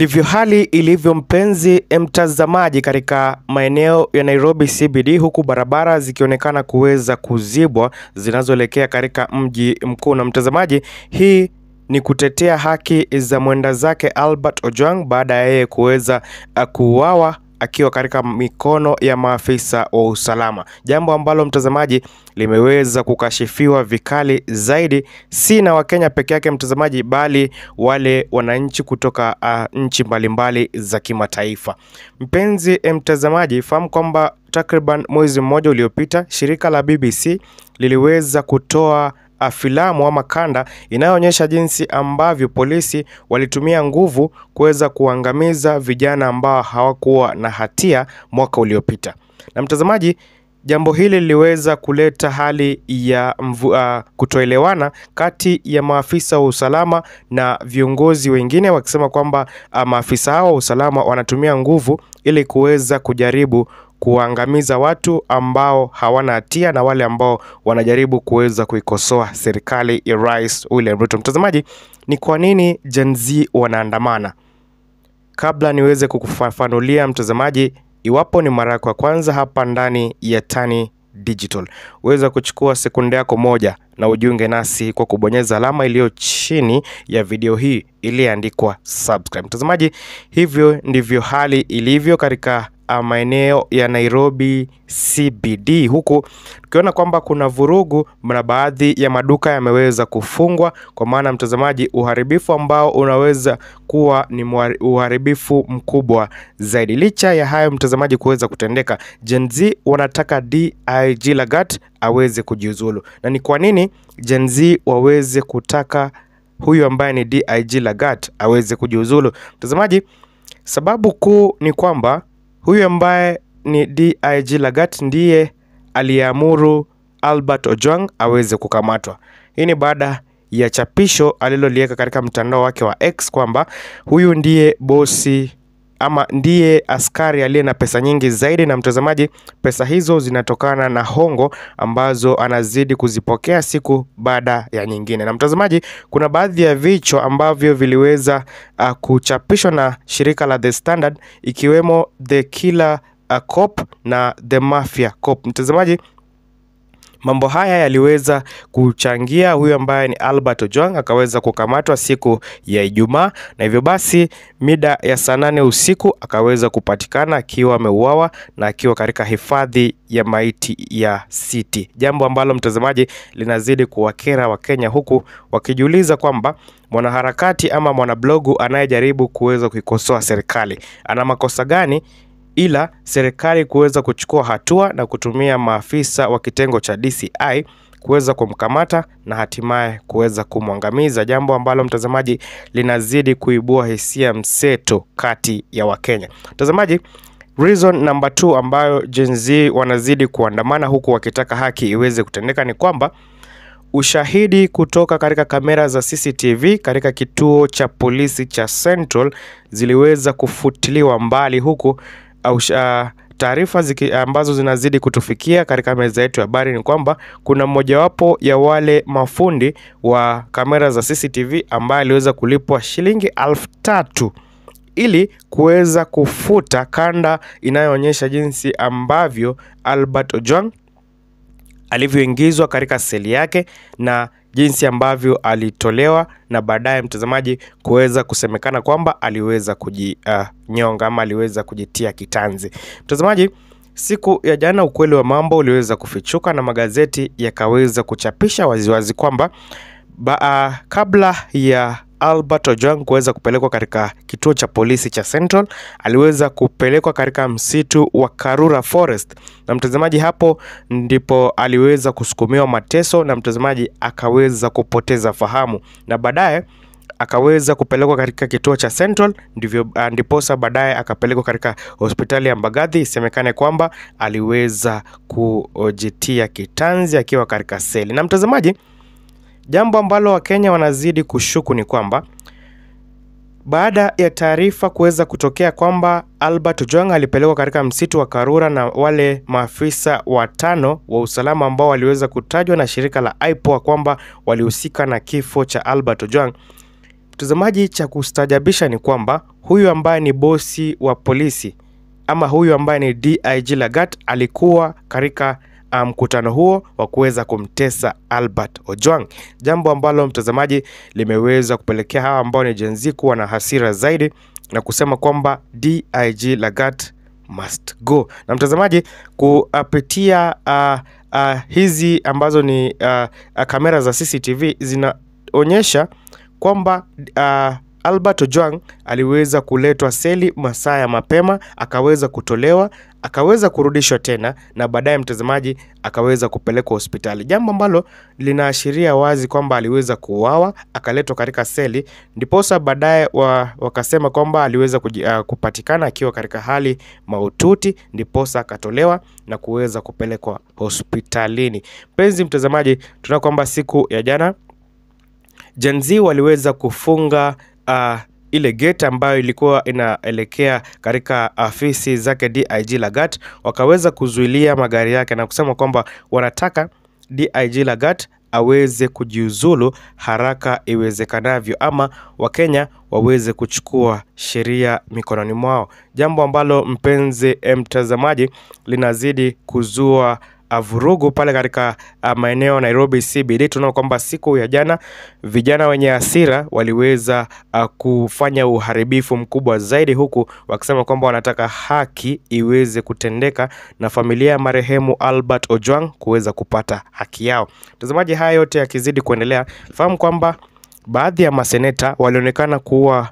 Ndivyo hali ilivyo mpenzi mtazamaji katika maeneo ya Nairobi CBD, huku barabara zikionekana kuweza kuzibwa zinazoelekea katika mji mkuu. Na mtazamaji, hii ni kutetea haki za mwenda zake Albert Ojwang baada ya yeye kuweza kuuawa akiwa katika mikono ya maafisa wa usalama. Jambo ambalo mtazamaji limeweza kukashifiwa vikali zaidi, si na Wakenya peke yake mtazamaji, bali wale wananchi kutoka nchi mbalimbali za kimataifa. Mpenzi mtazamaji, fahamu kwamba takriban mwezi mmoja uliopita shirika la BBC liliweza kutoa filamu ama kanda inayoonyesha jinsi ambavyo polisi walitumia nguvu kuweza kuangamiza vijana ambao hawakuwa na hatia mwaka uliopita. Na mtazamaji, jambo hili liliweza kuleta hali ya kutoelewana kati ya maafisa wa usalama na viongozi wengine, wakisema kwamba maafisa hao wa usalama wanatumia nguvu ili kuweza kujaribu kuangamiza watu ambao hawana hatia na wale ambao wanajaribu kuweza kuikosoa serikali ya Rais William Ruto. Mtazamaji, ni kwa nini Gen Z wanaandamana? Kabla niweze kukufafanulia mtazamaji, iwapo ni mara yako ya kwanza hapa ndani ya Tani Digital, uweza kuchukua sekunde yako moja na ujiunge nasi kwa kubonyeza alama iliyo chini ya video hii iliyoandikwa subscribe. Mtazamaji, hivyo ndivyo hali ilivyo katika maeneo ya Nairobi CBD, huku tukiona kwamba kuna vurugu na baadhi ya maduka yameweza kufungwa, kwa maana mtazamaji, uharibifu ambao unaweza kuwa ni uharibifu mkubwa zaidi. Licha ya hayo mtazamaji kuweza kutendeka, Gen Z wanataka DIG Lagat aweze kujiuzulu. Na ni kwa nini Gen Z waweze kutaka huyu ambaye ni DIG Lagat aweze kujiuzulu? Mtazamaji, sababu kuu ni kwamba huyu ambaye ni DIG Lagat ndiye aliamuru Albert Ojwang aweze kukamatwa. Hii ni baada ya chapisho aliloliweka katika mtandao wake wa X kwamba huyu ndiye bosi ama ndiye askari aliye na pesa nyingi zaidi. Na mtazamaji, pesa hizo zinatokana na hongo ambazo anazidi kuzipokea siku baada ya nyingine. Na mtazamaji, kuna baadhi ya vichwa ambavyo viliweza kuchapishwa na shirika la The Standard, ikiwemo The Killer Cop na The Mafia Cop. Mtazamaji, mambo haya yaliweza kuchangia huyu ambaye ni Albert Ojwang akaweza kukamatwa siku ya Ijumaa, na hivyo basi mida ya saa 8 usiku akaweza kupatikana akiwa ameuawa na akiwa katika hifadhi ya maiti ya City. Jambo ambalo mtazamaji linazidi kuwakera Wakenya, huku wakijiuliza kwamba mwanaharakati ama mwanablogu anayejaribu kuweza kuikosoa serikali ana makosa gani ila serikali kuweza kuchukua hatua na kutumia maafisa wa kitengo cha DCI kuweza kumkamata na hatimaye kuweza kumwangamiza, jambo ambalo mtazamaji linazidi kuibua hisia mseto kati ya Wakenya. Mtazamaji, reason number 2 ambayo Gen Z wanazidi kuandamana huku wakitaka haki iweze kutendeka ni kwamba ushahidi kutoka katika kamera za CCTV katika kituo cha polisi cha Central ziliweza kufutiliwa mbali, huku taarifa ambazo zinazidi kutufikia katika meza yetu ya habari ni kwamba kuna mmojawapo ya wale mafundi wa kamera za CCTV ambaye aliweza kulipwa shilingi 3,000 ili kuweza kufuta kanda inayoonyesha jinsi ambavyo Albert Ojwang alivyoingizwa katika seli yake na jinsi ambavyo alitolewa, na baadaye mtazamaji kuweza kusemekana kwamba aliweza kujinyonga ama aliweza kujitia kitanzi. Mtazamaji, siku ya jana ukweli wa mambo uliweza kufichuka na magazeti yakaweza kuchapisha waziwazi kwamba kabla ya Albert Ojwang kuweza kupelekwa katika kituo cha polisi cha Central, aliweza kupelekwa katika msitu wa Karura Forest. Na mtazamaji, hapo ndipo aliweza kusukumiwa mateso na mtazamaji akaweza kupoteza fahamu, na baadaye akaweza kupelekwa katika kituo cha Central, ndiposa baadaye akapelekwa katika hospitali ya Mbagathi. Isemekane kwamba aliweza kujitia kitanzi akiwa katika seli. Na mtazamaji, jambo ambalo Wakenya wanazidi kushuku ni kwamba baada ya taarifa kuweza kutokea kwamba Albert Ojwang alipelekwa katika msitu wa Karura na wale maafisa 5 wa usalama ambao waliweza kutajwa na shirika la IPOA kwamba walihusika na kifo cha Albert Ojwang, Mtazamaji, cha kustajabisha ni kwamba huyu ambaye ni bosi wa polisi ama huyu ambaye ni DIG Lagat alikuwa katika mkutano huo wa kuweza kumtesa Albert Ojwang, jambo ambalo mtazamaji limeweza kupelekea hawa ambao ni Gen Z kuwa na hasira zaidi na kusema kwamba DIG Lagat must go. Na mtazamaji, kupitia hizi ambazo ni kamera za CCTV zinaonyesha kwamba Albert Ojwang aliweza kuletwa seli masaa ya mapema, akaweza kutolewa, akaweza kurudishwa tena, na baadaye mtazamaji akaweza kupelekwa hospitali, jambo ambalo linaashiria wazi kwamba aliweza kuuawa, akaletwa katika seli, ndiposa baadaye wakasema kwamba aliweza kupatikana akiwa katika hali mahututi, ndiposa akatolewa na kuweza kupelekwa hospitalini. Penzi mtazamaji, tunaona kwamba siku ya jana Gen Z waliweza kufunga ile gate ambayo ilikuwa inaelekea katika afisi zake DIG Lagat, wakaweza kuzuilia magari yake na kusema kwamba wanataka DIG Lagat aweze kujiuzulu haraka iwezekanavyo, ama Wakenya waweze kuchukua sheria mikononi mwao, jambo ambalo mpenzi mtazamaji linazidi kuzua vurugu pale katika maeneo Nairobi CBD. Tunaona kwamba siku ya jana vijana wenye hasira waliweza kufanya uharibifu mkubwa zaidi, huku wakisema kwamba wanataka haki iweze kutendeka na familia ya marehemu Albert Ojwang kuweza kupata haki yao. Mtazamaji, haya yote yakizidi kuendelea, fahamu kwamba baadhi ya maseneta walionekana kuwa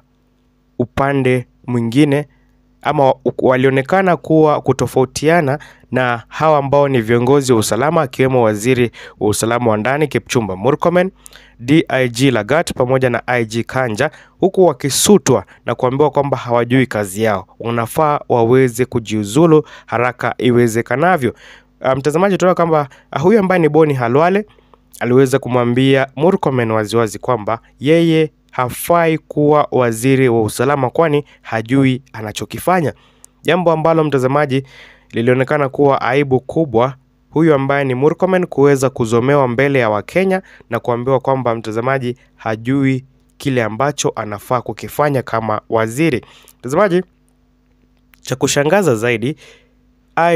upande mwingine ama walionekana kuwa kutofautiana na hawa ambao ni viongozi wa usalama, akiwemo waziri wa usalama wa ndani Kipchumba Murkomen, DIG Lagat pamoja na IG Kanja, huku wakisutwa na kuambiwa kwamba hawajui kazi yao, unafaa waweze kujiuzulu haraka iwezekanavyo. Mtazamaji, tunaona kwamba huyu ambaye ni Boni Halwale aliweza kumwambia Murkomen waziwazi kwamba yeye hafai kuwa waziri wa usalama kwani hajui anachokifanya, jambo ambalo mtazamaji lilionekana kuwa aibu kubwa huyu ambaye ni Murkomen kuweza kuzomewa mbele ya Wakenya na kuambiwa kwamba mtazamaji hajui kile ambacho anafaa kukifanya kama waziri. Mtazamaji, cha kushangaza zaidi,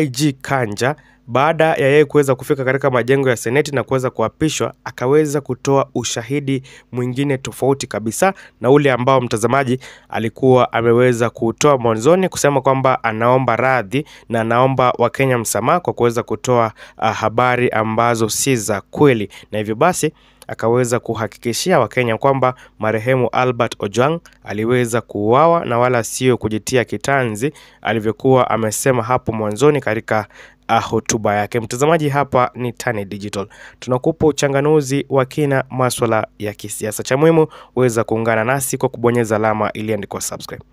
IG Kanja baada ya yeye kuweza kufika katika majengo ya seneti na kuweza kuapishwa, akaweza kutoa ushahidi mwingine tofauti kabisa na ule ambao mtazamaji alikuwa ameweza kutoa mwanzoni, kusema kwamba anaomba radhi na anaomba Wakenya msamaha kwa kuweza kutoa habari ambazo si za kweli, na hivyo basi akaweza kuhakikishia Wakenya kwamba marehemu Albert Ojwang aliweza kuuawa na wala sio kujitia kitanzi alivyokuwa amesema hapo mwanzoni katika hotuba yake. Mtazamaji, hapa ni Tani Digital, tunakupa uchanganuzi wa kina masuala ya kisiasa. Cha muhimu uweza kuungana nasi kwa kubonyeza alama iliyoandikwa subscribe.